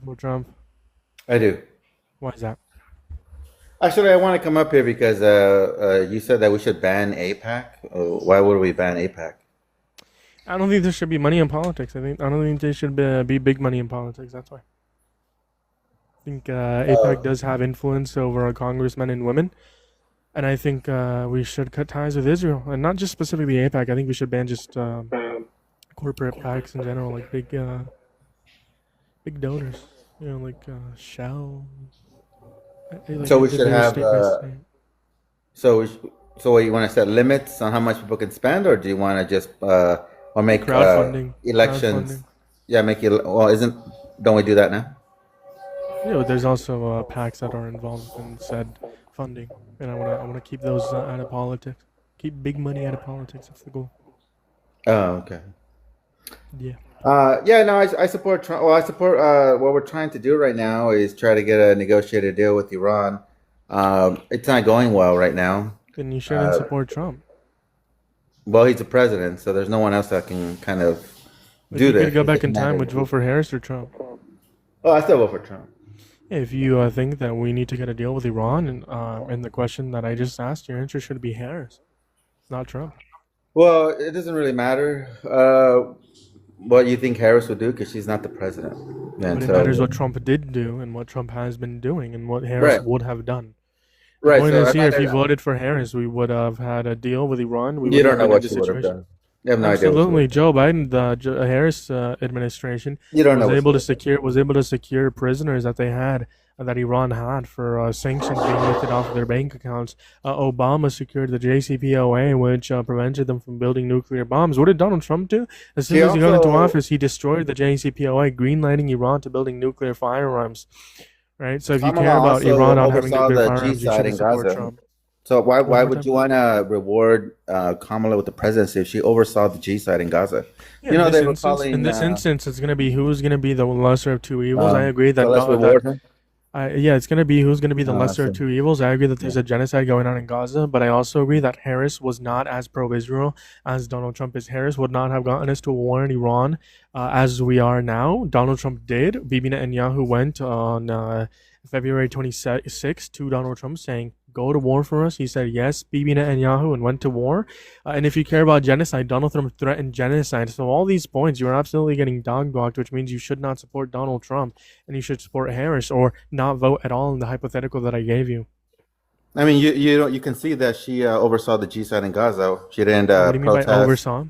support Trump? I do. Why is that? Actually, I want to come up here because you said that we should ban APAC. Why would we ban APAC? I don't think there should be money in politics. I don't think there should be big money in politics. That's why. I think APAC Oh, does have influence over our congressmen and women, and I think we should cut ties with Israel, and not just specifically APAC. I think we should ban just corporate PACs in general, like big donors. Like Shell. Like so we if should they were have. state by state. So, so what, you want to set limits on how much people can spend, or do you want to just or make Crowdfunding, elections? crowdfunding. Yeah, make it. Well, isn't don't we do that now? But there's also PACs that are involved in said funding, and I wanna keep those out of politics. Keep big money out of politics. That's the goal. Oh, okay. Yeah. Yeah, no, I support Trump. Well, I support what we're trying to do right now is try to get a negotiated deal with Iran. It's not going well right now. Then you shouldn't Uh, support Trump. well, he's the president, so there's no one else that can kind of If do you could this. go It's back just a in time, matter would of you vote who. for Harris or Trump? Oh, I still vote for Trump. If you think that we need to get a deal with Iran, and the question that I just asked, your answer should be Harris, not Trump. Well, it doesn't really matter what you think Harris would do because she's not the president. But And it so, matters what Trump did do and what Trump has been doing and what Harris right, would have done. The right. point So is I here, might, if you voted for Harris, we would have had a deal with Iran. We you wouldn't don't have know been in what this she would have situation. done. You have no idea what she would Absolutely, have done. Joe Biden, the Harris administration You don't know was what she able to would have done. secure prisoners that they had that Iran had for sanctions being lifted off of their bank accounts. Obama secured the JCPOA, which prevented them from building nuclear bombs. What did Donald Trump do? As soon She as he got into also office, he destroyed the JCPOA, greenlighting Iran to building nuclear firearms. Right. So if you Kamala care about also Iran not having oversaw nuclear the G firearms, you side shouldn't in support Gaza. Trump. So One why more would time. you want to reward Kamala with the presidency if she oversaw the G side in Gaza? Yeah, You know they were in calling. this instance, it's gonna be who's gonna be the lesser of two evils. I agree So that let's that reward her. yeah, it's gonna be who's gonna be the I lesser of see. two evils. I agree that Yeah. there's a genocide going on in Gaza, but I also agree that Harris was not as pro-Israel as Donald Trump is. Harris would not have gotten us to a war in Iran as we are now. Donald Trump did. Bibi Netanyahu went on February 26th to Donald Trump saying, "Go to war for us." He said yes, Bibi Netanyahu, and went to war. And if you care about genocide, Donald Trump threatened genocide. So all these points, you are absolutely getting dog walked, which means you should not support Donald Trump and you should support Harris or not vote at all in the hypothetical that I gave you. I mean, you can see that she oversaw the G side in Gaza. She didn't What do you mean by protest. oversaw?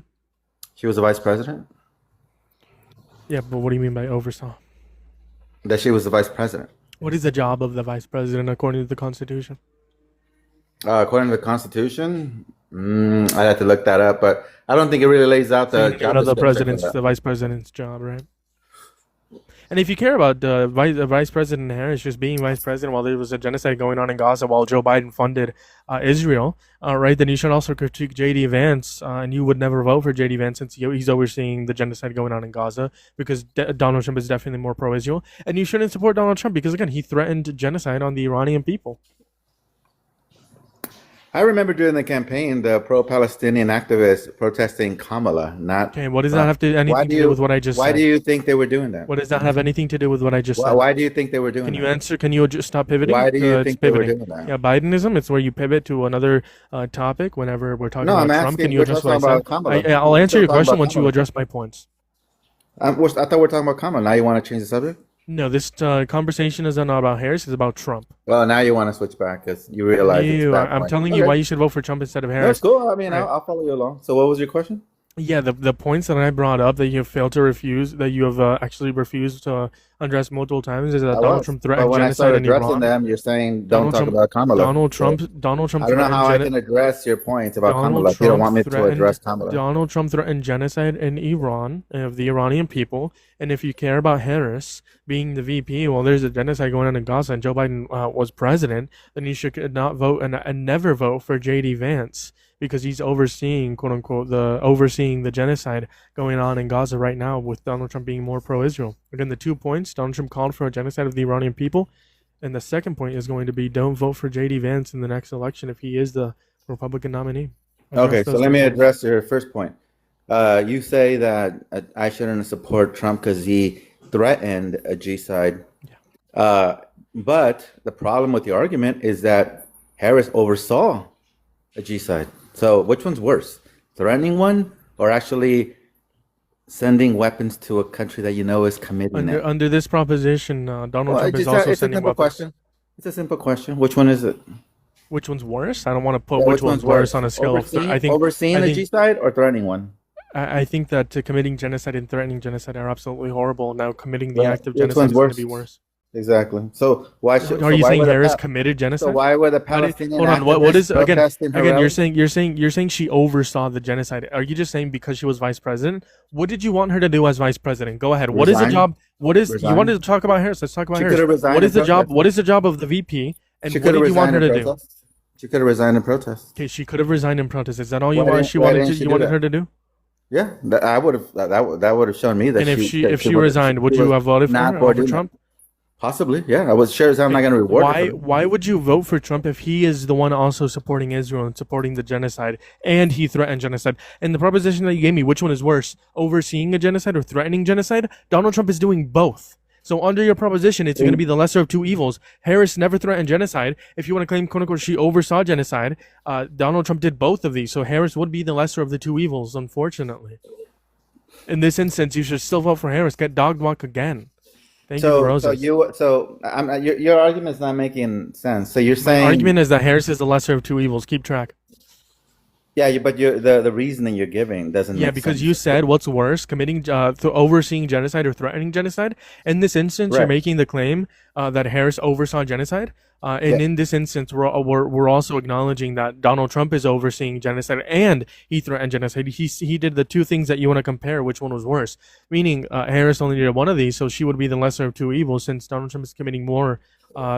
She was the vice president. Yeah, but what do you mean by oversaw? That she was the vice president. What is the job of the vice president according to the Constitution? According to the Constitution, I have to look that up, but I don't think it really lays out So you the know job description for the that. vice president's job, right? And if you care about Vice President Harris just being vice president while there was a genocide going on in Gaza while Joe Biden funded Israel, right, then you should also critique J.D. Vance, and you would never vote for J.D. Vance since he's overseeing the genocide going on in Gaza because Donald Trump is definitely more pro-Israel. And you shouldn't support Donald Trump because, again, he threatened genocide on the Iranian people. I remember during the campaign, the pro-Palestinian activists protesting Kamala, not Okay, what does that Trump. have to Why anything do to do with you what I just why do said? you think they were doing that? What does that have anything to do with what I just said? Why do you think they were doing Can you that? answer? Can you just stop pivoting? Why do you It's think they were pivoting. doing that? Yeah, Bidenism. It's where you pivot to another topic whenever we're talking No, I'm about Trump. Can asking. you We're address just what I talking said? about Kamala. I'll We're answer still your talking question about once you Kamala. address my points. I thought we were talking about Kamala. Now you want to change the subject? No, this conversation is not about Harris. It's about Trump. Well, now you want to switch back because you realize it's a bad I'm point. telling you why Okay, you should vote for Trump instead of that's Harris. cool. I mean, Right. I'll follow you along. So, what was your question? Yeah, the points that I brought up that you have failed to refuse, that you have actually refused to address multiple times, is that I Donald was, Trump but threatened when I genocide started in addressing Iran. them, you're saying don't Donald talk Trump, about Kamala. So, Donald Trump I don't know threatened how I can address your points about Kamala if you don't want me to address Kamala. Donald Trump threatened genocide in Iran of the Iranian people. And if you care about Harris being the VP, well, there's a genocide going on in Gaza, and Joe Biden was president, then you should not vote and never vote for J.D. Vance because he's overseeing, quote unquote, the overseeing the genocide going on in Gaza right now, with Donald Trump being more pro-Israel. Again, the 2 points: Donald Trump called for a genocide of the Iranian people, and the second point is going to be don't vote for J.D. Vance in the next election if he is the Republican nominee. Address Okay, so those let two me points. address your first point. You say that I shouldn't support Trump because threatened a G-side. Yeah. But the problem with the argument is that Harris oversaw a G-side. So which one's worse? Threatening one or actually sending weapons to a country that you know is committing Under it? under this proposition, Donald Well, Trump is also it's a sending simple weapons. question. It's a simple question. Which one is it? Which one's worse? I don't want to put Yeah, which which one's one's worse on worse? a scale of three. Overseeing I a think, G-side or threatening one? I think that committing genocide and threatening genocide are absolutely horrible. Now, committing the Right. act of Which genocide one's is going to be worse? worse. Exactly. So why should Are so you why saying were the Harris pa- committed so genocide? why were the How did, Palestinian hold on. What activists is again? protesting Again, Harel? you're saying she oversaw the genocide. Are you just saying because she was vice president? What did you want her to do as vice president? Go ahead. What is the Resign. job? What is you wanted Resign. to talk about Harris? Let's talk about She could Harris. have What resigned is in the job? protest. What is the job of the VP? She And what could have did you want resigned her in to do? protest. She could have resigned in protest. Okay, she could have resigned in protest. Is that all you Why wanted? didn't She Why wanted didn't to, she you do wanted that? her to do? Yeah, I would have that would have shown me that And if she she resigned, would you was have voted for not her for over doing that. Trump? Possibly, yeah. I was sure as hell I'm not Okay, going to reward her for that. why would you vote for Trump if he is the one also supporting Israel and supporting the genocide and he threatened genocide? And the proposition that you gave me, which one is worse, overseeing a genocide or threatening genocide? Donald Trump is doing both. So under your proposition, it's going to be the lesser of two evils. Harris never threatened genocide. If you want to claim, quote unquote, she oversaw genocide, Donald Trump did both of these. So Harris would be the lesser of the two evils, unfortunately. In this instance, you should still vote for Harris. Get dogged walk again. Thank you for roses. Your argument is not making sense. So you're My saying, argument is that Harris is the lesser of two evils. Keep track. yeah, but the reasoning you're giving doesn't Yeah, make because sense. you said what's worse, committing, overseeing genocide or threatening genocide. In this instance, you're Right. making the claim that Harris oversaw genocide. Yeah. And in this instance, we're also acknowledging that Donald Trump is overseeing genocide and he threatened genocide. He did the two things that you want to compare. Which one was worse? Meaning, Harris only did one of these, so she would be the lesser of two evils since Donald Trump is committing more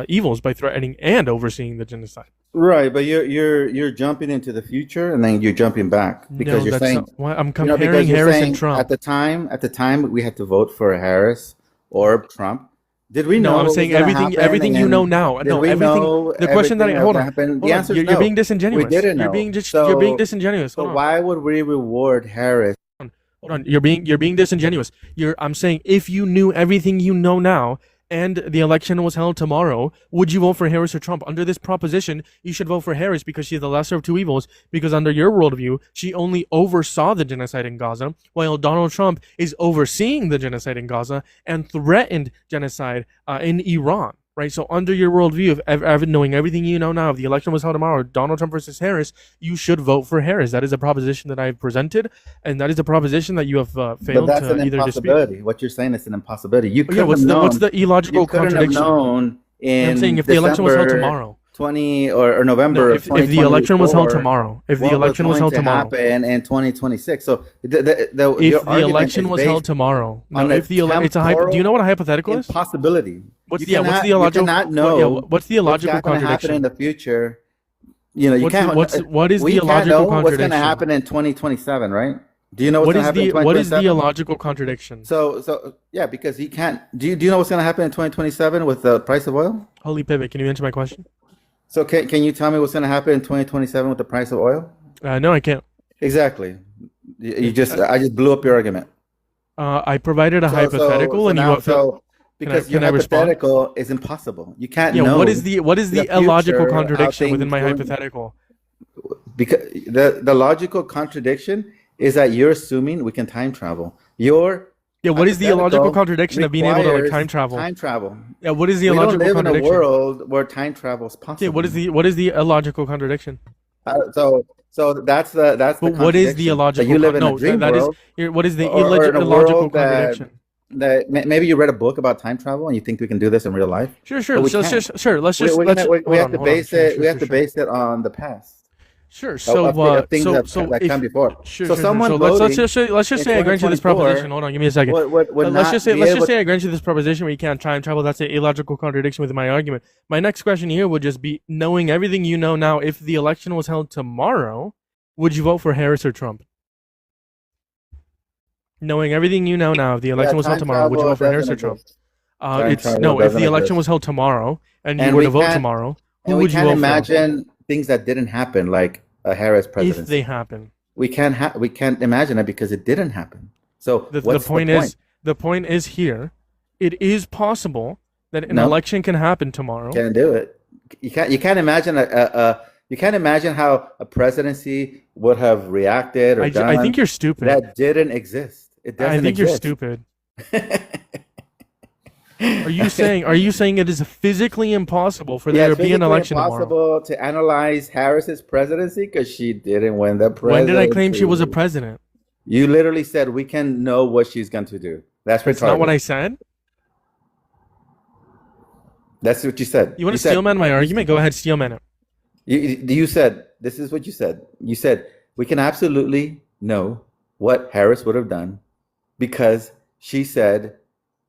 evils by threatening and overseeing the genocide. Right, but you're jumping into the future and then you're jumping back because No, you're that's saying, not why I'm because comparing you're Harris and saying Trump. at the time we had to vote for Harris or Trump. Did we No, know I'm what was saying going to everything. happen? Everything you know now. Did No, we everything. know The question that everything I that was hold going to on, happen? The hold on. answer is You're being no. We disingenuous. didn't know. You're being So disingenuous. so Hold on. why would we reward Harris? Hold on. You're being disingenuous. I'm saying if you knew everything you know now and the election was held tomorrow, would you vote for Harris or Trump? Under this proposition, you should vote for Harris because she's the lesser of two evils. Because under your worldview, she only oversaw the genocide in Gaza, while Donald Trump is overseeing the genocide in Gaza and threatened genocide in Iran. Right, so under your worldview of knowing everything you know now, if the election was held tomorrow, Donald Trump versus Harris, you should vote for Harris. That is a proposition that I've presented, and that is a proposition that you have But failed that's to an either dispute. impossibility. What you're saying is an impossibility. Oh, yeah, what's the You illogical couldn't have contradiction? known I'm saying in if the election was held December tomorrow. 20 or No, November of if the election was held 2024 tomorrow, if the what was election was going held to tomorrow, happen in 2026. So if your the argument election is was held based tomorrow, no, on a if the it's a do you know temporal what a hypothetical is? impossibility. What's the You illogical? cannot know What's the what's illogical not going to happen in contradiction? the future. You know, you can't. What is the We can't know illogical what's going to contradiction? happen in 2027, right? Do you know what's What going to is happen in the 2027? illogical contradiction? So yeah, because he can't. Do you know what's going to happen in 2027 with the price of oil? Holy pivot, can you answer my question? So can you tell me what's going to happen in 2027 with the price of oil? No, I can't. Exactly. I just blew up your argument. I provided a hypothetical, and you have Because your can I respond? hypothetical is impossible. You can't Yeah, know what is the illogical future, how contradiction within things my going. hypothetical? Because the logical contradiction is that you're assuming we can time travel. Your Yeah, what is the illogical hypothetical contradiction of being able to like requires time travel? time travel. Yeah, what is the We don't illogical live in a contradiction? world where time travel is Okay, possible. what is the illogical contradiction? So that's the But what is the contradiction that illogical you live in a no, dream that is world what is the or in a illogical world contradiction? that maybe you read a book about time travel and you think we can do this in real life, Sure. but we So, can't. let's just let's We hold have on, to hold on. base it. We have to base it on the past Sure. So, of things that if come before. So sure. someone So voting let's just in say I grant you this proposition. 2024 Hold on, give me a second. would Let's not be let's able. just say I grant you this proposition where you can't time travel. That's an illogical contradiction with my argument. My next question here would just be: knowing everything you know now, if the election was held tomorrow, would you vote for Harris or Trump? Knowing everything you know now, if the Yeah, election was held time tomorrow, would you travel vote for Harris doesn't or Trump? exist. Time It's travel no. If doesn't the election exist, was held tomorrow and you and were to we vote can't tomorrow, who and we would you can't vote for? imagine things that didn't happen, like a Harris If they presidency. happen. We can't imagine it because it didn't happen. So The what's the point point? is here It is possible that an No, election can happen tomorrow. can't do it. You can't imagine you can't imagine how a presidency would have reacted or I done think you're stupid. that didn't exist. It I doesn't think you're exist. stupid. Are you saying it is physically impossible for Yeah, there to it's be an physically election tomorrow? impossible to analyze Harris's presidency because she didn't win the When did I claim she was a presidency. president? You literally said we can know what she's going to do. That's That's not what retarded. I said. That's what you said. You want You to said steelman my argument? Go ahead, steelman it. you said this is what you said. You said we can absolutely know what Harris would have done because she said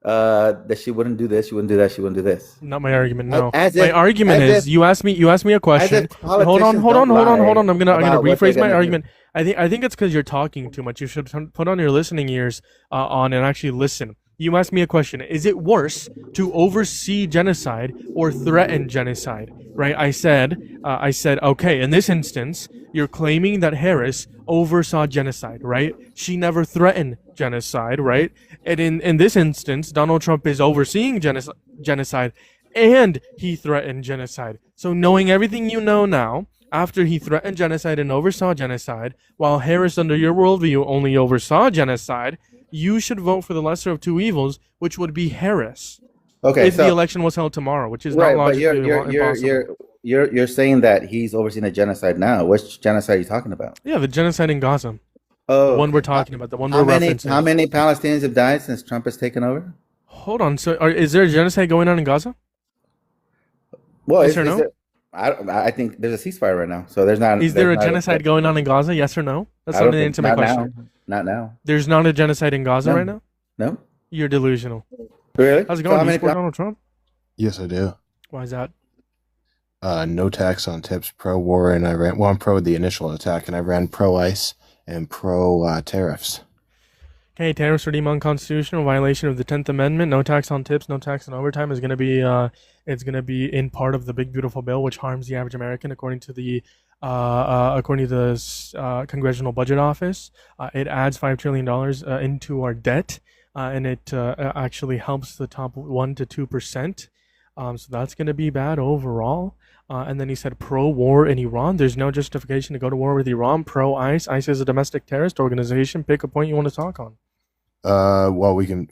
that she wouldn't do this, she wouldn't do that, she wouldn't do this. Not my argument. No, As my if argument as if is you asked me a as question. if politicians Hold on, don't hold lie on. I'm gonna about what they're rephrase my gonna do. argument. I think it's because you're talking too much. You should put on your listening ears on and actually listen. You asked me a question. Is it worse to oversee genocide or threaten genocide? Right? I said, okay. In this instance, you're claiming that Harris oversaw genocide, right? She never threatened genocide, right? And in this instance, Donald Trump is overseeing genocide, and he threatened genocide. So knowing everything you know now, after he threatened genocide and oversaw genocide, while Harris, under your worldview, only oversaw genocide, you should vote for the lesser of two evils, which would be Harris, Okay, if the so election was held tomorrow, which is not right, but logically impossible. you're saying that he's overseeing a genocide now. Which genocide are you talking about? Yeah, the genocide in Gaza, the Oh, one we're talking about, the one how we're many how referencing. many Palestinians have died since Trump has taken over? Hold on. So, is there a genocide going on in Gaza? Well, Yes or is no? it? I think there's a ceasefire right now, so there's not Is there a there's genocide going on in Gaza? Yes or no? That's I not don't an think answer my not now, question. not now. There's not a genocide in Gaza right No, now? no, You're delusional. really. How's it So going? how Do you many? support Donald Trump? Yes, I do. Why is that? No tax on tips, pro-war, and I ran. Well, I'm pro the initial attack, and I ran pro-ICE and pro-tariffs. Okay, tariffs are deemed unconstitutional, violation of the 10th Amendment. No tax on tips, no tax on overtime is going to be it's going to be in part of the big beautiful bill, which harms the average American, according to the Congressional Budget Office. It adds $5 trillion into our debt, and it actually helps the top 1 to 2%. So that's going to be bad overall. And then he said pro-war in Iran. There's no justification to go to war with Iran. Pro-ICE. ICE is a domestic terrorist organization. Pick a point you want to talk on. Well, we can.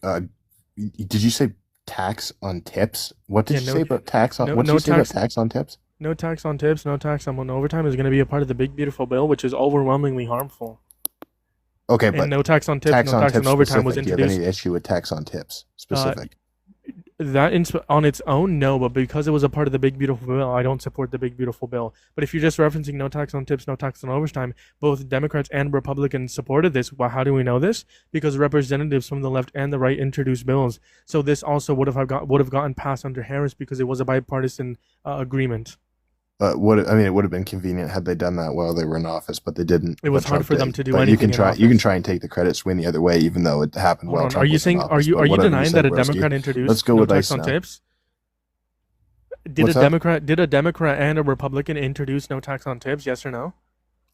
Did you say tax on tips? What did Yeah, you no, say about tax on? no, What did no you say about tax. tax on tips? No tax on tips, no tax on overtime is going to be a part of the big beautiful bill, which is overwhelmingly harmful. Okay, And but no tax on tips, tax no on tax on tips overtime was specific. Do you have introduced. any issue with tax on tips Uh, specific? that on its own, no, but because it was a part of the big beautiful bill, I don't support the big beautiful bill. But if you're just referencing no tax on tips, no tax on overtime, both Democrats and Republicans supported this. Well, how do we know this? Because representatives from the left and the right introduced bills. So this also would have gotten passed under Harris because it was a bipartisan agreement. It would have been convenient had they done that while they were in office, but they didn't. It was But hard Trump for them did. to do But anything in you can office. try and take the credit swing the other way, even though it happened Hold while on. Are Trump you was in saying office. are But you whatever denying said, that a Broski. Democrat Let's introduced go no with tax ICE on now. tips? What's that? Did a Democrat and a Republican introduce no tax on tips? Yes or no?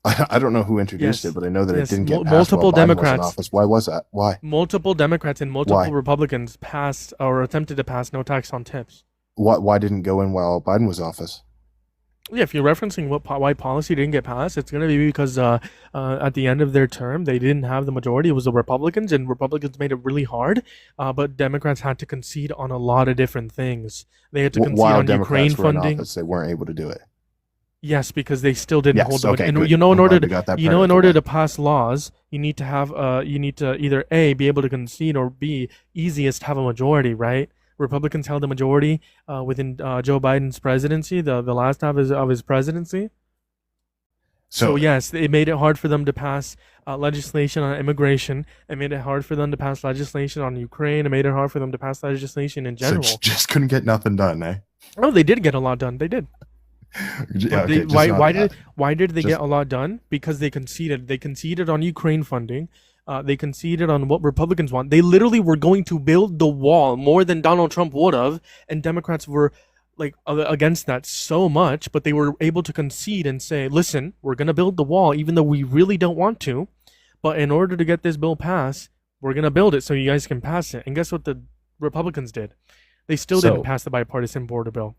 I don't know who introduced Yes. it, but I know that it Yes. didn't get passed Multiple while Biden was in Democrats, office. Why was that? Why? multiple Democrats and multiple Why? Republicans passed or attempted to pass no tax on tips. Why didn't it go in while Biden was in office? Yeah, if you're referencing why policy didn't get passed, it's going to be because at the end of their term, they didn't have the majority. It was the Republicans, and Republicans made it really hard. But Democrats had to concede on a lot of different things. They had to concede While on Ukraine Democrats were in funding. office, they weren't able to do it. Yes, because they still didn't Yes, hold the okay, and good. you know in I'm order glad to we got that you know in predicate order away. to pass laws, you need to have you need to either A, be able to concede, or B, easiest have a majority, right? Republicans held a majority within Joe Biden's presidency, the last half of his presidency. So yes, it made it hard for them to pass legislation on immigration. It made it hard for them to pass legislation on Ukraine. It made it hard for them to pass legislation in So general. just couldn't get nothing done, eh? Oh, they did get a lot done. They did. Yeah, But they, okay, just not that. why did they Just- get a lot done? Because they conceded. They conceded on Ukraine funding. They conceded on what Republicans want. They literally were going to build the wall more than Donald Trump would have, and Democrats were like against that so much. But they were able to concede and say, "Listen, we're going to build the wall, even though we really don't want to. But in order to get this bill passed, we're going to build it so you guys can pass it." And guess what the Republicans did. They still didn't So pass the bipartisan border bill.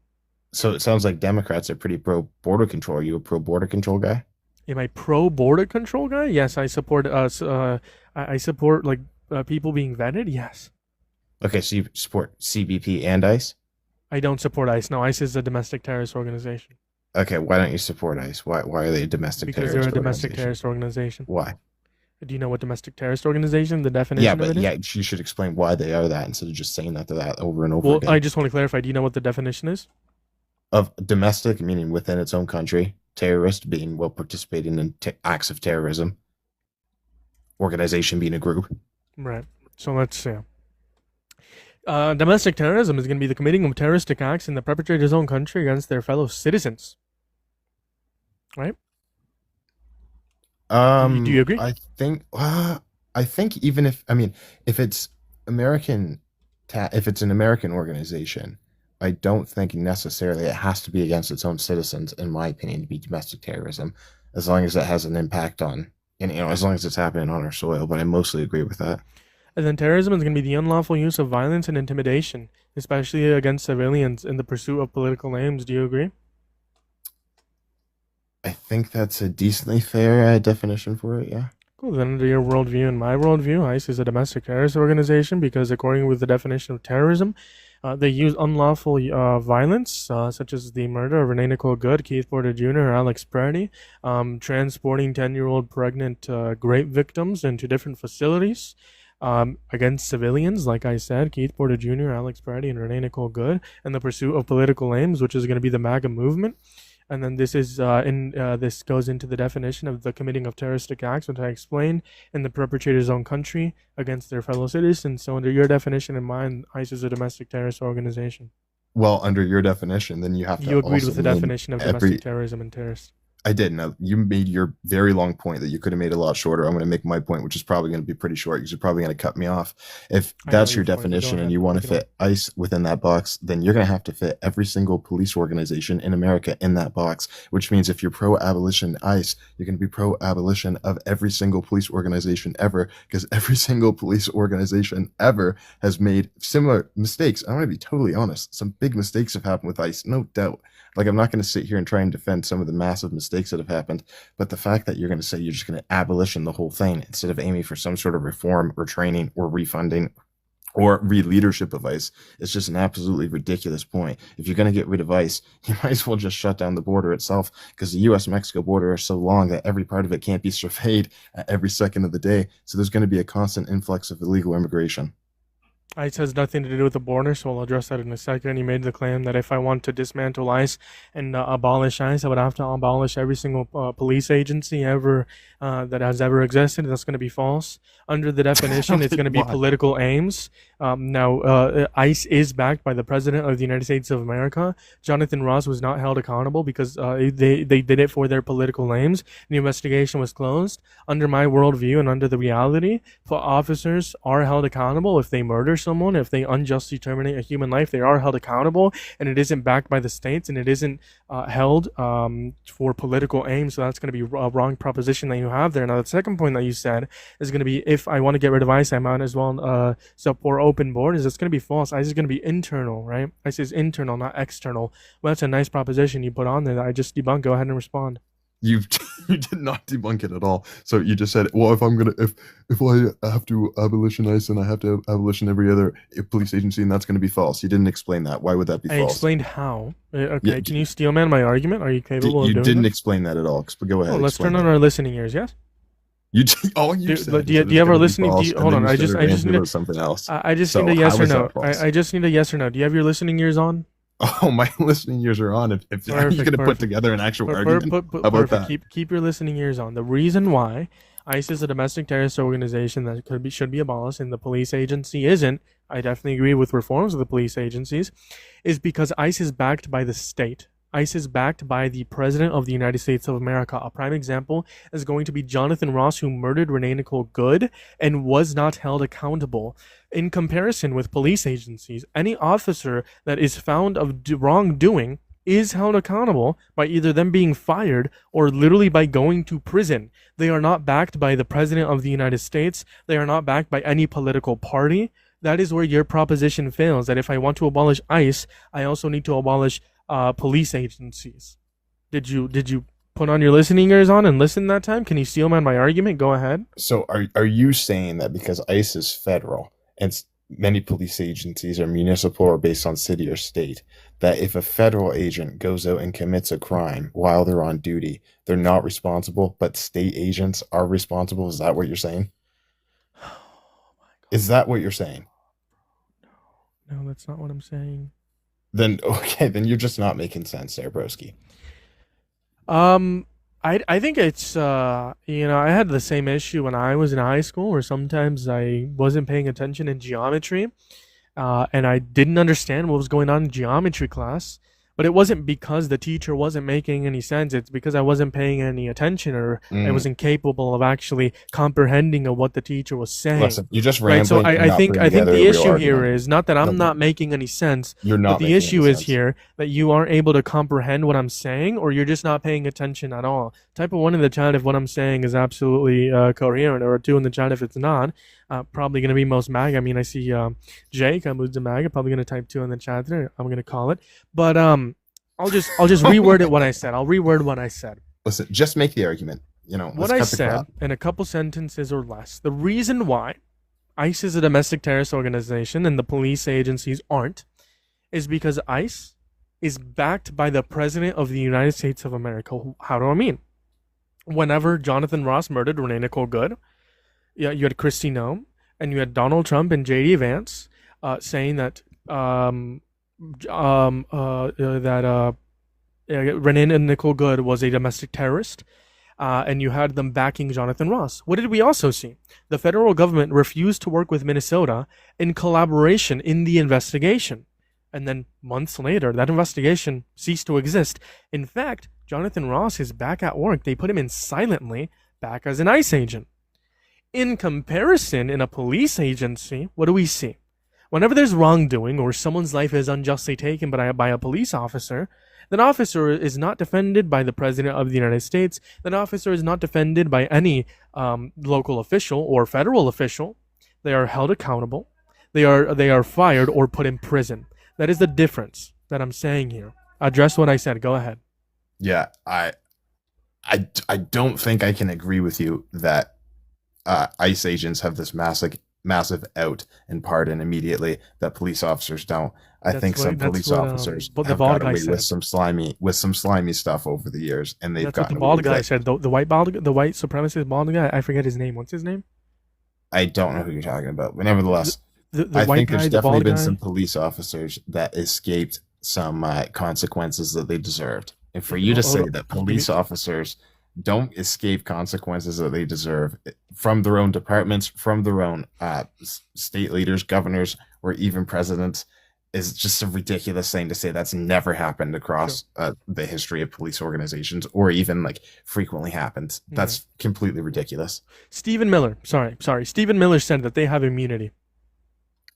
so it sounds like Democrats are pretty pro border control. Are you a pro border control guy? Am I pro border control guy? Yes, I support us. I support like people being vetted. Yes, Okay, so you support CBP and ICE? I don't support ICE. No, ICE is a domestic terrorist organization Okay, why don't you support ICE? Why are they a domestic because they're terrorist a domestic organization? terrorist organization. Why? Do you know what domestic terrorist organization? The Yeah, definition of but it is? yeah, you should explain why they are that instead of just saying that they're that over and over Well, I again. just want to clarify. Do you know what the definition is? Of domestic, meaning within its own country, terrorist being well participating in acts of terrorism, organization being a group. Right. So let's see. Domestic terrorism is going to be the committing of terroristic acts in the perpetrator's own country against their fellow citizens. Right? Do you agree? I think even if I mean if it's American, if it's an American organization, I don't think necessarily it has to be against its own citizens, in my opinion, to be domestic terrorism, as long as it has an impact on, and as long as it's happening on our soil. But I mostly agree with that. And then terrorism is going to be the unlawful use of violence and intimidation, especially against civilians in the pursuit of political aims. Do you agree? I think that's a decently fair definition for it. Yeah. Cool. Then under your worldview and my worldview, ICE is a domestic terrorist organization because according with the definition of terrorism, they use unlawful violence, such as the murder of Renee Nicole Good, Keith Porter Jr., or Alex Purdy, transporting 10-year-old pregnant rape victims into different facilities, against civilians, like I said, Keith Porter Jr., Alex Purdy, and Renee Nicole Good, and the pursuit of political aims, which is going to be the MAGA movement. And then this goes into the definition of the committing of terroristic acts, which I explained, in the perpetrator's own country against their fellow citizens. So under your definition and mine, ICE is a domestic terrorist organization. Well, under your definition, then you have to You agreed also with the name definition of every. domestic terrorism and terrorist. I did. Now, you made your very long point that you could have made a lot shorter. I'm going to make my point, which is probably going to be pretty short because you're probably going to cut me off. If I know that's your your point. Go definition and ahead. you want to Take it away. fit ICE within that box, then you're going to have to fit every single police organization in America in that box, which means if you're pro abolition ICE, you're going to be pro abolition of every single police organization ever because every single police organization ever has made similar mistakes. I'm going to be totally honest. Some big mistakes have happened with ICE, no doubt. Like, I'm not going to sit here and try and defend some of the massive mistakes that have happened, but the fact that you're going to say you're just going to abolition the whole thing instead of aiming for some sort of reform or training or refunding or re-leadership of ICE is just an absolutely ridiculous point. If you're going to get rid of ICE, you might as well just shut down the border itself because the U.S.-Mexico border is so long that every part of it can't be surveyed at every second of the day. So there's going to be a constant influx of illegal immigration. ICE has nothing to do with the border, so I'll address that in a second. He made the claim that if I want to dismantle ICE and abolish ICE, I would have to abolish every single police agency ever that has ever existed. That's going to be false. Under the definition, it's going to be Why? political aims. Now, ICE is backed by the President of the United States of America. Jonathan Ross was not held accountable because they did it for their political aims. The investigation was closed. Under my worldview and under the reality, officers are held accountable if they murder someone, if they unjustly terminate a human life, they are held accountable, and it isn't backed by the states, and it isn't held for political aims. So that's going to be a wrong proposition that you have there. Now, the second point that you said is going to be if I want to get rid of ICE, I might as well support open borders. That's going to be false. ICE is going to be internal, right? ICE is internal, not external. Well, that's a nice proposition you put on there that I just debunked. Go ahead and respond. You you did not debunk it at all. So you just said, well, if I have to abolition ICE and I have to abolition every other police agency, and that's going to be false. You didn't explain that. Why would that be I false? explained how. Okay, Yeah, can you steelman my argument? Are you capable of you doing didn't that? explain that at all. Go ahead. Oh, let's explain turn on it. our listening ears. Yes. You all you Do, said. do you, is do you have it's our gonna be listening? false, and Hold then on. you I said just it I just ranted need about something else. I just So need a yes how or is that no. false? I just need a yes or no. Do you have your listening ears on? Oh, my listening ears are on. If you're Perfect, going to put perfect. together an actual argument, how about Perfect. that? Keep your listening ears on. The reason why ICE is a domestic terrorist organization that should be abolished and the police agency isn't, I definitely agree with reforms of the police agencies, is because ICE is backed by the state. ICE is backed by the President of the United States of America. A prime example is going to be Jonathan Ross, who murdered Renee Nicole Good and was not held accountable. In comparison with police agencies, any officer that is found of wrongdoing is held accountable by either them being fired or literally by going to prison. They are not backed by the President of the United States. They are not backed by any political party. that is where your proposition fails. That if I want to abolish ICE, I also need to abolish police agencies. Did you put on your listening ears on and listen that time? Can you steel man my argument? Go ahead. So are you saying that because ICE is federal and many police agencies are municipal or based on city or state, that if a federal agent goes out and commits a crime while they're on duty, they're not responsible, but state agents are responsible? Is that what you're saying? Is that what you're saying? No, that's not what I'm saying. Then okay, then you're just not making sense there, broski. I think it's I had the same issue when I was in high school, where sometimes I wasn't paying attention in geometry, and I didn't understand what was going on in geometry class. But it wasn't because the teacher wasn't making any sense. It's because I wasn't paying any attention, or I wasn't capable of actually comprehending of what the teacher was saying. Listen, you just Right. So rambling. I think the issue here is not that I'm not making any sense, You're but not the making issue any is sense. here that you aren't able to comprehend what I'm saying, or you're just not paying attention at all. Type of 1 in the chat if what I'm saying is absolutely coherent, or a 2 in the chat if it's not. Probably going to be most MAGA. I mean, I see Jake, who's the MAGA, probably going to type 2 in the chat there. I'm going to call it. But I'll just reword it what I said. I'll reword what I said. Listen, just make the argument. What I said in a couple sentences or less. The reason why ICE is a domestic terrorist organization and the police agencies aren't is because ICE is backed by the President of the United States of America. How do I mean? Whenever Jonathan Ross murdered Renee Nicole Good, you had Kristi Noem and you had Donald Trump and J.D. Vance saying that Renee Nicole Good was a domestic terrorist, and you had them backing Jonathan Ross. What did we also see? The federal government refused to work with Minnesota in collaboration in the investigation. And then months later, that investigation ceased to exist. In fact, Jonathan Ross is back at work. They put him in silently, back as an ICE agent. In comparison, in a police agency, what do we see? Whenever there's wrongdoing or someone's life is unjustly taken by a police officer, that officer is not defended by the President of the United States. That officer is not defended by any local official or federal official. They are held accountable. They are fired or put in prison. That is the difference that I'm saying here. Address what I said. Go ahead. Yeah, I don't think I can agree with you that ICE agents have this massive out and pardon immediately that police officers don't. I think some police officers have got away with some slimy stuff over the years, and they've That's what gotten the bald away guy with it. said. The white supremacist bald guy. I forget his name. What's his name? I don't know who you're talking about, but nevertheless, The I white think guy, there's the definitely bald been guy. some police officers that escaped some consequences that they deserved. And for you to Hold say on. that police officers don't escape consequences that they deserve from their own departments, from their own state leaders, governors, or even presidents is just a ridiculous thing to say. That's never happened across the history of police organizations, or even like frequently happens. That's completely ridiculous. Stephen Miller. Sorry. Stephen Miller said that they have immunity.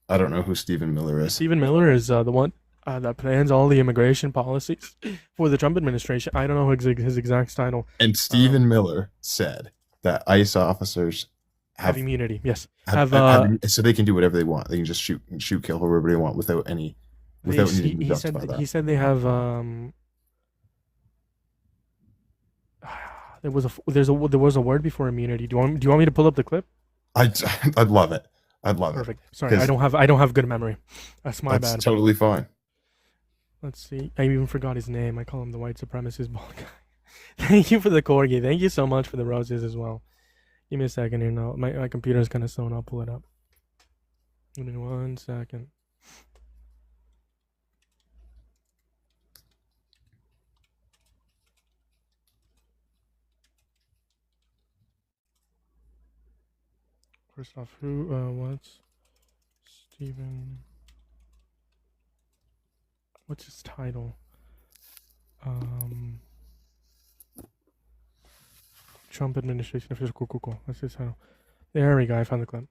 I don't know who Stephen Miller is. Stephen Miller is the one that plans all the immigration policies for the Trump administration. I don't know his exact title. And Stephen Miller said that ICE officers Have immunity. Yes. So they can do whatever they want. They can just shoot, kill whoever they want without needing to justify that. He said they have there was a word before immunity. Do you want me to pull up the clip? I'd love it. I'd love Perfect. it. Sorry, I don't have good memory. That's my bad. Totally fine. Let's see. I even forgot his name. I call him the white supremacist bald guy. Thank you for the corgi. Thank you so much for the roses as well. Give me a second here now. My computer's kind of slow, and I'll pull it up. Give me 1 second. First off, what's Stephen? What's his title? Trump administration official. Cool. That's his title. There we go. I found the clip.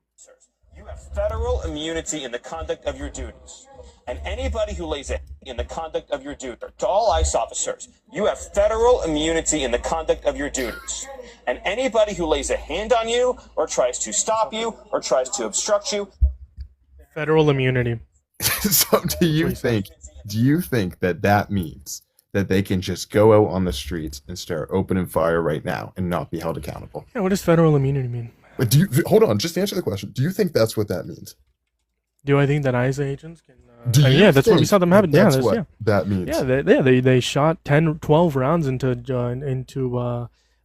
You have federal immunity in the conduct of your duties. And anybody who lays a in the conduct of your duty, to all ICE officers, you have federal immunity in the conduct of your duties. And anybody who lays a hand on you, or tries to stop you, or tries to obstruct you. Federal immunity. So Police have. do you think that that means that they can just go out on the streets and start opening fire right now and not be held accountable? Yeah, what does federal immunity mean? But hold on, just answer the question. Do you think that's what that means? Do I think that ICE agents can? Do I mean, you yeah, that's what we think saw them that happen. Yeah, that's that's, what yeah, that means? yeah. They shot 10, 12 rounds into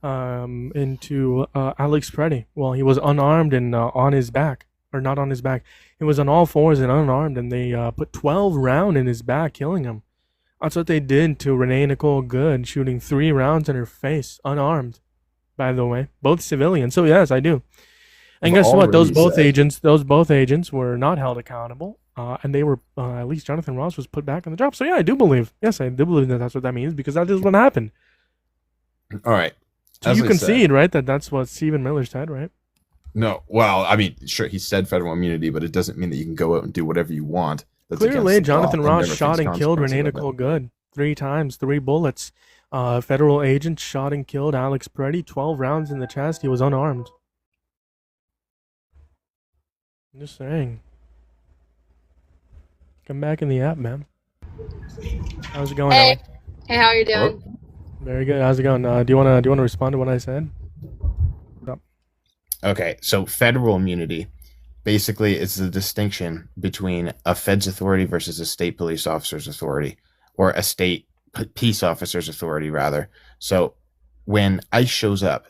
Alex Preddy. Well, he was unarmed and on his back, or not on his back. He was on all fours and unarmed, and they put 12 round in his back, killing him. That's what they did to Renee Nicole Good, shooting 3 rounds in her face, unarmed. By the way, both civilians. So yes, I do. And I've guess what? Those already both said- agents, those both agents were not held accountable, and they were at least Jonathan Ross was put back on the job. So yeah, I do believe. Yes, I do believe that that's what that means because that is what happened. All right. So As you I concede, said- right? That's what Stephen Miller said, right? No, well, I mean, sure, he said federal immunity, but it doesn't mean that you can go out and do whatever you want. That's Clearly, against the law Jonathan and Ross never shot face and killed consequences Renee of it. Nicole Good 3 times, 3 bullets. Federal agent shot and killed Alex Preddy, 12 rounds in the chest. He was unarmed. I'm just saying. Come back in the app, man. How's it going, Hey, Ellie? hey, how are you Hello? doing? Very good. How's it going? Do you wanna respond to what I said? Okay, so federal immunity basically is the distinction between a fed's authority versus a state police officer's authority, or a state peace officer's authority, rather. So when ICE shows up,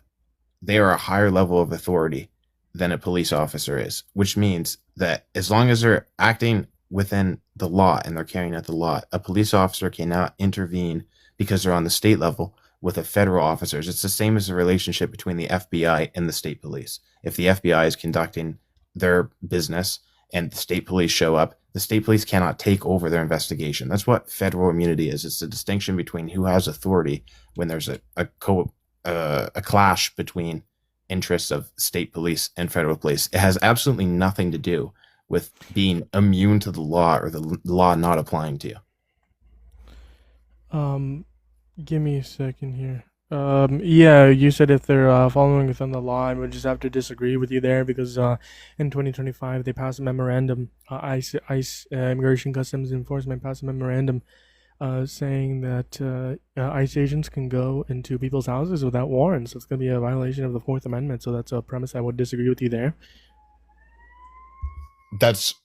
they are a higher level of authority than a police officer is, which means that as long as they're acting within the law and they're carrying out the law, a police officer cannot intervene because they're on the state level with a federal officers. It's the same as the relationship between the FBI and the state police. If the FBI is conducting their business and the state police show up, the state police cannot take over their investigation. That's what federal immunity is. It's the distinction between who has authority when there's a clash between interests of state police and federal police. It has absolutely nothing to do with being immune to the law or the law not applying to you. Give me a second here. Yeah, you said if they're following within the law, I would just have to disagree with you there because in 2025 they passed a memorandum. ICE Immigration Customs Enforcement passed a memorandum saying that ICE agents can go into people's houses without warrants. So it's going to be a violation of the Fourth Amendment. So that's a premise I would disagree with you there. That's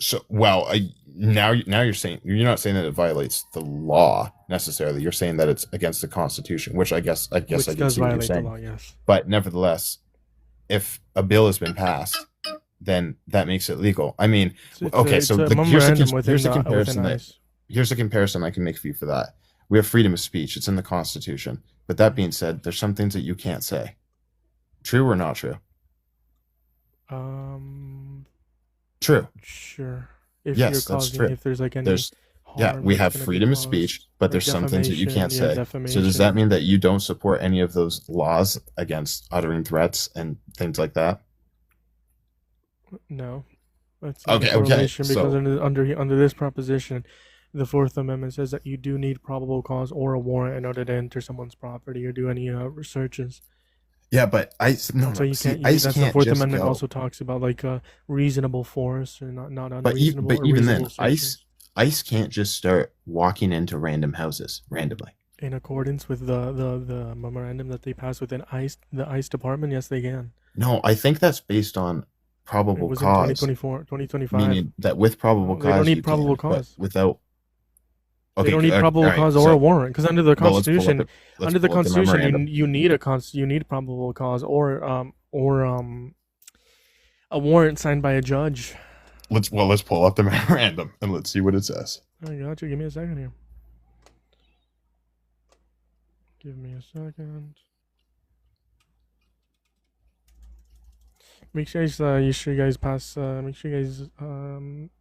so well. Now you're saying you're not saying that it violates the law necessarily. You're saying that it's against the Constitution, which I guess I Which can does see what you're violate the saying. law, yes. But nevertheless, if a bill has been passed, then that makes it legal. I mean, okay, so here's the comparison that ICE. here's a comparison I can make for you for that. We have freedom of speech. It's in the Constitution. But that being said, there's some things that you can't say. True or not true? True. Sure. If Yes, you're that's causing, true. if there's like any There's harm we that's have gonna be freedom of caused, speech, but like there's some things that you can't defamation, yeah, say. So does defamation. that mean that you don't support any of those laws against uttering threats and things like that? No. That's not Okay, a correlation okay, because so- under this proposition, the Fourth Amendment says that you do need probable cause or a warrant in order to enter someone's property or do any researches. Yeah, but ICE no, So you see, can't. ICE That's the can't Fourth just Amendment go. also talks about like reasonable force or not But unreasonable. or even then, reasonable searches. ICE can't just start walking into random houses randomly. In accordance with the memorandum that they passed within the ICE department, yes, they can. No, I think that's based on It probable was in cause, 2024, 2025. meaning that with probable No, cause they don't need you probable can, but cause. without. They don't need probable all right, cause or so- a warrant because under the well, let's pull up Constitution, let's under the pull up Constitution, memorandum. you need probable cause or a warrant signed by a judge. Let's pull up the memorandum and let's see what it says. I got you. Give me a second here. Give me a second. Make sure you guys pass. Make sure you guys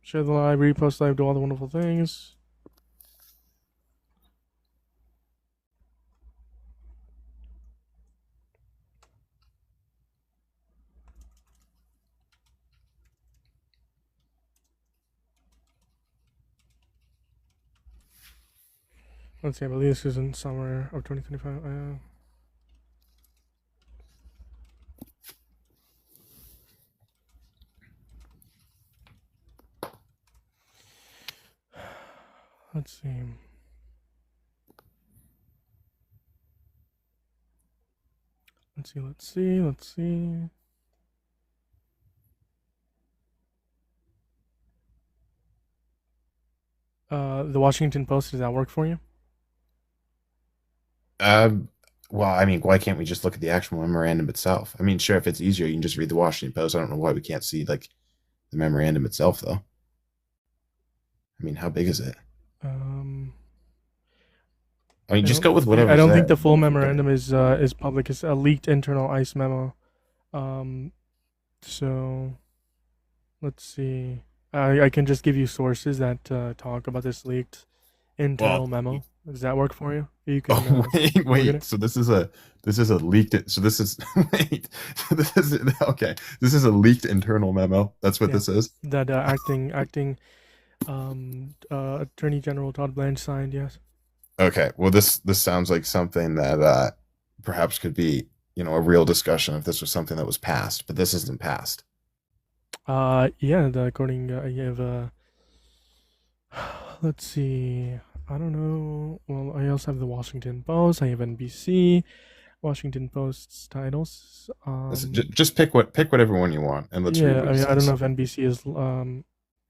share the live, repost live, do all the wonderful things. Let's see. I believe this is in summer of 2025. Let's see. Let's see. The Washington Post, does that work for you? Um, well, I mean, why can't we just look at the actual memorandum itself? I mean, sure, if it's easier, you can just read the Washington Post. I don't know why we can't see like the memorandum itself, though. I mean, how big is it? Um, I mean, just go with I whatever's don't think there. the I full mean, if you're gonna, memorandum is public. It's a leaked internal ICE memo. Um, so let's see. I can just give you sources that talk about this leaked well, internal memo. Does that work for you? You can oh wait, look at wait. it. So this is a leaked. So this is wait. So this is okay. This is a leaked internal memo. That's what Yeah, this is. that acting Attorney General Todd Blanche signed. Yes. Okay. Well, this sounds like something that perhaps could be a real discussion if this was something that was passed, but this isn't passed. Yeah. According you have let's see. I don't know. Well, I also have the Washington Post. I have NBC. Washington Post's titles. Just pick whatever one you want, and let's read Yeah. what I it mean, I don't know says. if NBC is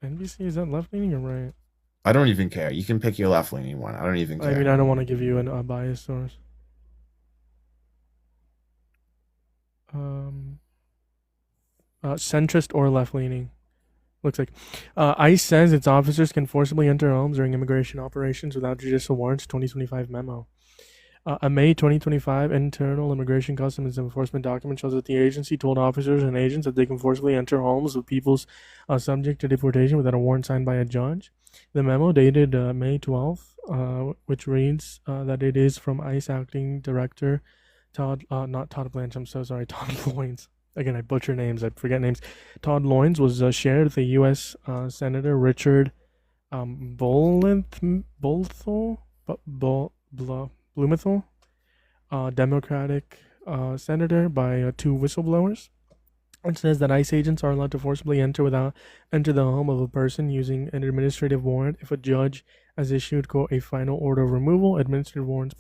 NBC, is that left leaning or right? I don't even care. You can pick your left leaning one. I don't even I mean, care. I don't want to give you a biased source. Um, Centrist or left leaning. Looks like ICE says its officers can forcibly enter homes during immigration operations without judicial warrants. 2025 memo. A May 2025 internal immigration customs enforcement document shows that the agency told officers and agents that they can forcibly enter homes of peoples subject to deportation without a warrant signed by a judge. The memo dated May 12th, which reads that it is from ICE acting director Todd, not Todd Blanche, I'm so sorry, Todd Loins. Again, I butcher names, I forget names. Todd Loins was shared with the U.S. Senator Richard Bolthel, Blumenthal, Democratic senator, by two whistleblowers. It says that ICE agents are allowed to forcibly enter the home of a person using an administrative warrant if a judge has issued quote a final order of removal. Administrative warrants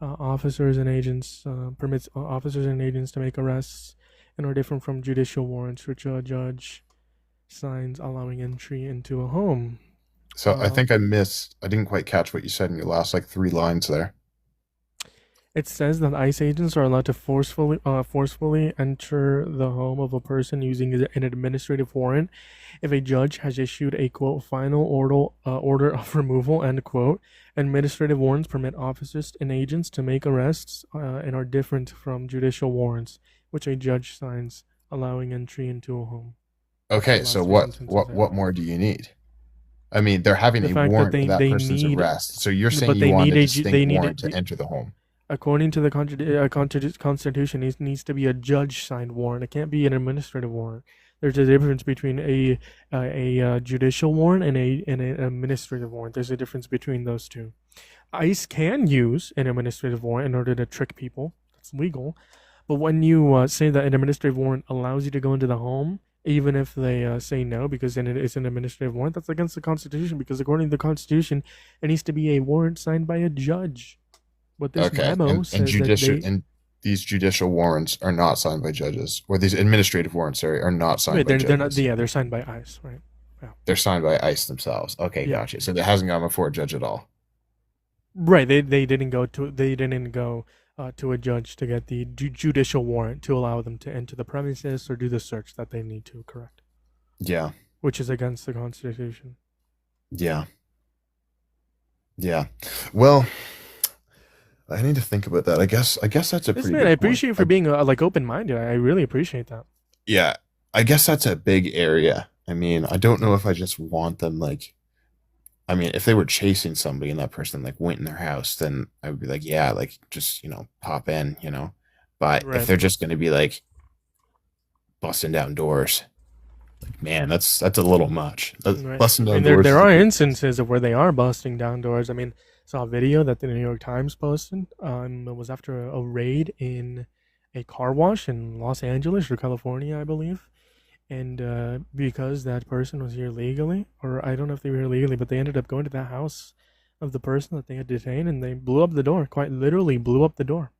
officers and agents permits officers and agents to make arrests and are different from judicial warrants, which a judge signs allowing entry into a home. So I think I didn't quite catch what you said in your last like three lines there. It says that ICE agents are allowed to forcefully enter the home of a person using an administrative warrant if a judge has issued a quote final order of removal end quote. Administrative warrants permit officers and agents to make arrests and are different from judicial warrants, which a judge signs allowing entry into a home. That's the Okay, so last two sentences I what have. more do you need? I mean, they're having The a fact that warrant for that they person's need, arrest. So you're saying but you they want need a a distinct they need warrant to a, enter the home. according to the Constitution, it needs to be a judge-signed warrant. It can't be an administrative warrant. There's a difference between a judicial warrant and an administrative warrant. There's a difference between those two. ICE can use an administrative warrant in order to trick people. That's legal. But when you say that an administrative warrant allows you to go into the home, even if they say no, because then it is an administrative warrant, that's against the Constitution. Because according to the Constitution, it needs to be a warrant signed by a judge. But this Okay, memo says that and these judicial warrants are not signed by judges, or these administrative warrants, sorry, are not signed wait, by they're not. judges. Yeah, they're signed by ICE, right? Yeah, They're signed by ICE themselves. Okay, yeah, gotcha. So it hasn't gone before a judge at all. right. They didn't go to a judge to get the judicial warrant to allow them to enter the premises or do the search that they need to. Correct. Yeah, Which is against the Constitution. yeah, yeah. Well, I need to think about that. I guess that's a This pretty man, I good point. appreciate you for being like open minded. I really appreciate that. Yeah, I guess that's a big area. I mean, I don't know if I just want them like. I mean, if they were chasing somebody and that person like went in their house, then I would be like, yeah, like just pop in. But if Right. they're just going to be like busting down doors, like man, that's a little much. Right. Busting I mean, down doors there is a are big. instances of where they are busting down doors. I mean, saw a video that the New York Times posted. It was after a raid in a car wash in Los Angeles or California, I believe. And because that person was here legally, or I don't know if they were here legally, but they ended up going to the house of the person that they had detained, and they blew up the door. Quite literally, blew up the door.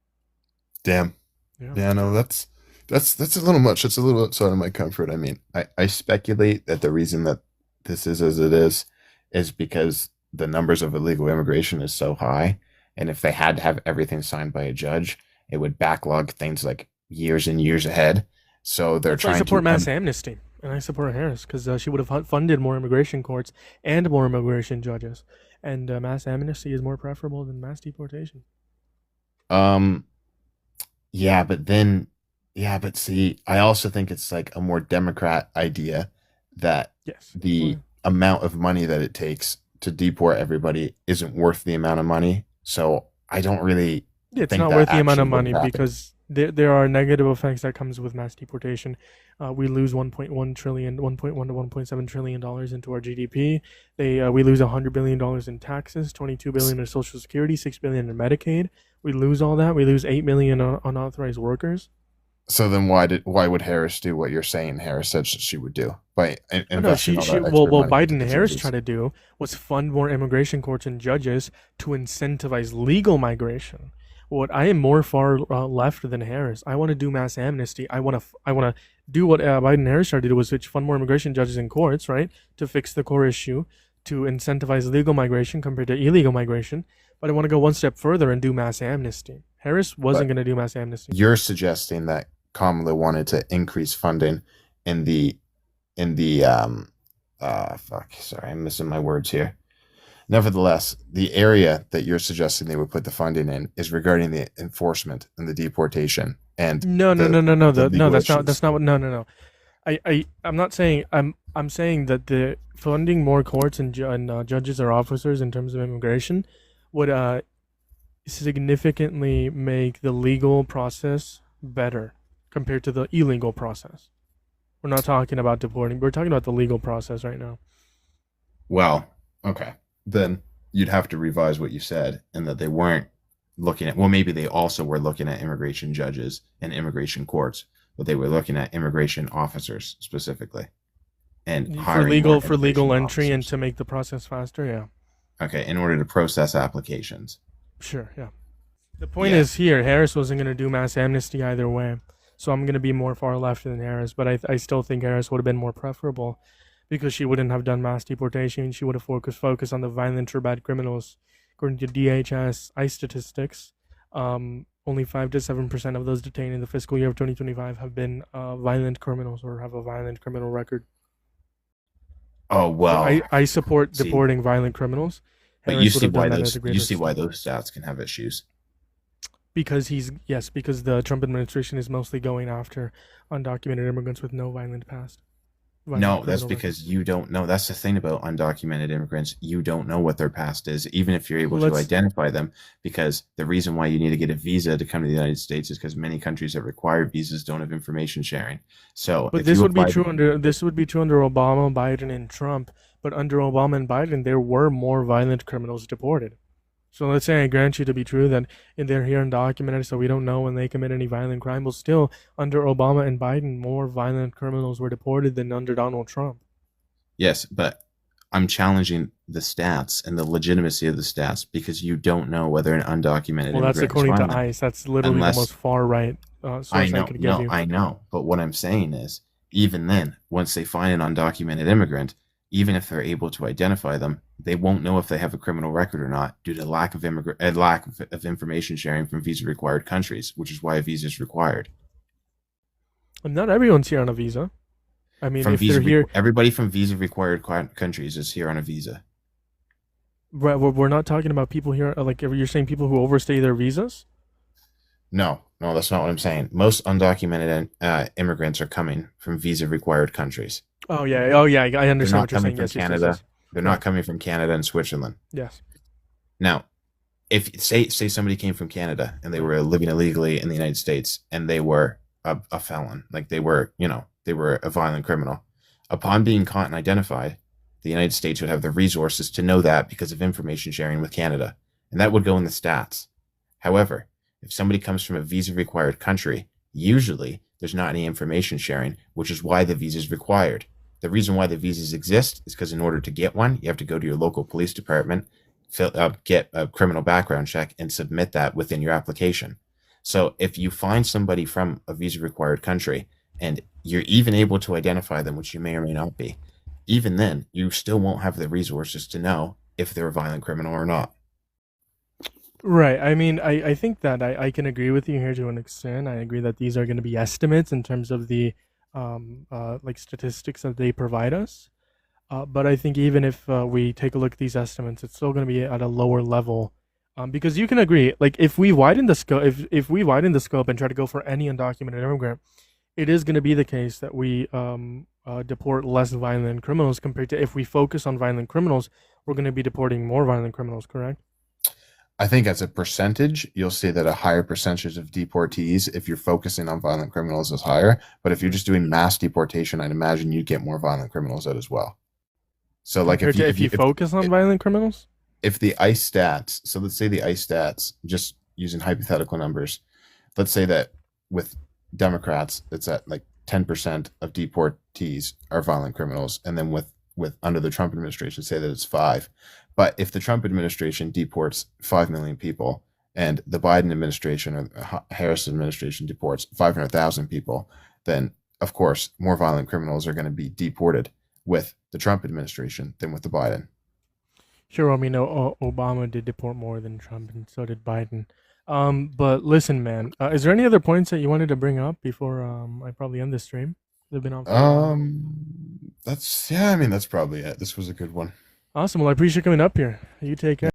Damn. Yeah. Yeah, no, that's a little much. It's a little outside of my comfort. I mean, I speculate that the reason that this is as it is because the numbers of illegal immigration is so high, and if they had to have everything signed by a judge, it would backlog things like years and years ahead. So they're That's why I trying to support mass amnesty, and I support Harris because she would have funded more immigration courts and more immigration judges. And mass amnesty is more preferable than mass deportation. um yeah, but then yeah, but see, I also think it's like a more Democrat idea that Yes. the Well, amount of money that it takes to deport everybody isn't worth the amount of money. So I don't really it's think not that worth the amount actually of would money have happened. because there are negative effects that comes with mass deportation. We lose 1.1 trillion, 1.1 to 1.7 trillion dollars into our GDP. We lose $100 billion in taxes, 22 billion in Social Security, 6 billion in Medicaid. We lose all that. We lose 8 million unauthorized workers. So then why would Harris do what you're saying Harris said she would do by Oh no, investing all she that well, extra what money Biden into and the Harris judges? tried to do was fund more immigration courts and judges to incentivize legal migration. What I am more far left than Harris. I want to do mass amnesty. I want to do what Biden and Harris tried to do was to fund more immigration judges and courts, right, to fix the core issue, to incentivize legal migration compared to illegal migration. But I want to go one step further and do mass amnesty. Harris wasn't But going to do mass amnesty. you're suggesting that Kamala wanted to increase funding in the fuck, sorry, I'm missing my words here. Nevertheless, the area that you're suggesting they would put the funding in is regarding the enforcement and the deportation and No, no, no, no, no. the No, legal that's not. issues. That's not what. No, no, no. I'm not saying. I'm saying that the funding more courts and judges or officers in terms of immigration would significantly make the legal process better compared to the illegal process. We're not talking about deporting. We're talking about the legal process right now. Well, okay. Then you'd have to revise what you said and that they weren't looking at, well, maybe they also were looking at immigration judges and immigration courts, but they were looking at immigration officers specifically and hiring more For immigration legal entry and officers. to make the process faster. Yeah, Okay, in order to process applications. sure. Yeah. The point Yeah. is here, Harris wasn't going to do mass amnesty either way. So I'm going to be more far left than Harris, but I still think Harris would have been more preferable because she wouldn't have done mass deportation. She would have focused on the violent or bad criminals. According to DHS ICE statistics, only 5 to 7% of those detained in the fiscal year of 2025 have been violent criminals or have a violent criminal record. Oh, So well, I support see, deporting violent criminals. but you Harris would see have why done that at those a you greater see why extent. those stats can have issues. Because because the Trump administration is mostly going after undocumented immigrants with no violent past, violent No, that's criminal record. because you don't know. That's the thing about undocumented immigrants. You don't know what their past is, even if you're able Well, to let's. identify them. Because the reason why you need to get a visa to come to the United States is because many countries that require visas don't have information sharing. So But if you apply, this would be true under Obama, Biden, and Trump. But under Obama and Biden, there were more violent criminals deported. So let's say I grant you to be true that they're here undocumented, so we don't know when they commit any violent crime. Well, still, under Obama and Biden, more violent criminals were deported than under Donald Trump. yes, but I'm challenging the stats and the legitimacy of the stats because you don't know whether an undocumented Well, that's immigrant is according to violent ICE. That's literally the unless most far right I source I know, could give no, you. I know. But what I'm saying is, even then, once they find an undocumented immigrant, even if they're able to identify them, they won't know if they have a criminal record or not due to lack of information sharing from visa required countries, which is why a visa is required. And not everyone's here on a visa. I mean, From if they're visa, here, everybody from visa required countries is here on a visa. we're not talking about people here. Like you're saying, people who overstay their visas. No, no, that's not what I'm saying. Most undocumented immigrants are coming from visa required countries. Oh yeah, oh yeah. I They're understand not what you're coming saying. from Yes, yes, yes, Canada. yes. They're Right. not coming from Canada and Switzerland. Yes. Now, if say somebody came from Canada and they were living illegally in the United States and they were a felon, like they were, they were a violent criminal, upon being caught and identified, the United States would have the resources to know that because of information sharing with Canada, and that would go in the stats. However, if somebody comes from a visa required country, usually there's not any information sharing, which is why the visa is required. The reason why the visas exist is because in order to get one, you have to go to your local police department, get a criminal background check, and submit that within your application. So if you find somebody from a visa required country and you're even able to identify them, which you may or may not be, even then, you still won't have the resources to know if they're a violent criminal or not. Right. I mean, I think that I can agree with you here to an extent. I agree that these are going to be estimates in terms of the like statistics that they provide us. But I think even if we take a look at these estimates, it's still going to be at a lower level. Because you can agree, like if we widen the scope, if we widen the scope and try to go for any undocumented immigrant, it is going to be the case that we deport less violent criminals compared to if we focus on violent criminals, we're going to be deporting more violent criminals, correct? I think as a percentage, you'll see that a higher percentage of deportees, if you're focusing on violent criminals, is higher. But if you're just doing mass deportation, I'd imagine you'd get more violent criminals out as well. So, like, Compared to if you focus on violent criminals? if the ICE stats, so let's say the ICE stats, just using hypothetical numbers, let's say that with Democrats, it's at like 10% of deportees are violent criminals, and then with under the Trump administration, say that it's five. But if the Trump administration deports 5 million people, and the Biden administration or Harris administration deports 500,000 people, then of course more violent criminals are going to be deported with the Trump administration than with the Biden. Sure, I mean, Obama did deport more than Trump, and so did Biden. But listen, man, is there any other points that you wanted to bring up before I probably end this stream? They've been on for a while. That's yeah. I mean, that's probably it. This was a good one. Awesome. Well, I appreciate you coming up here. You take care.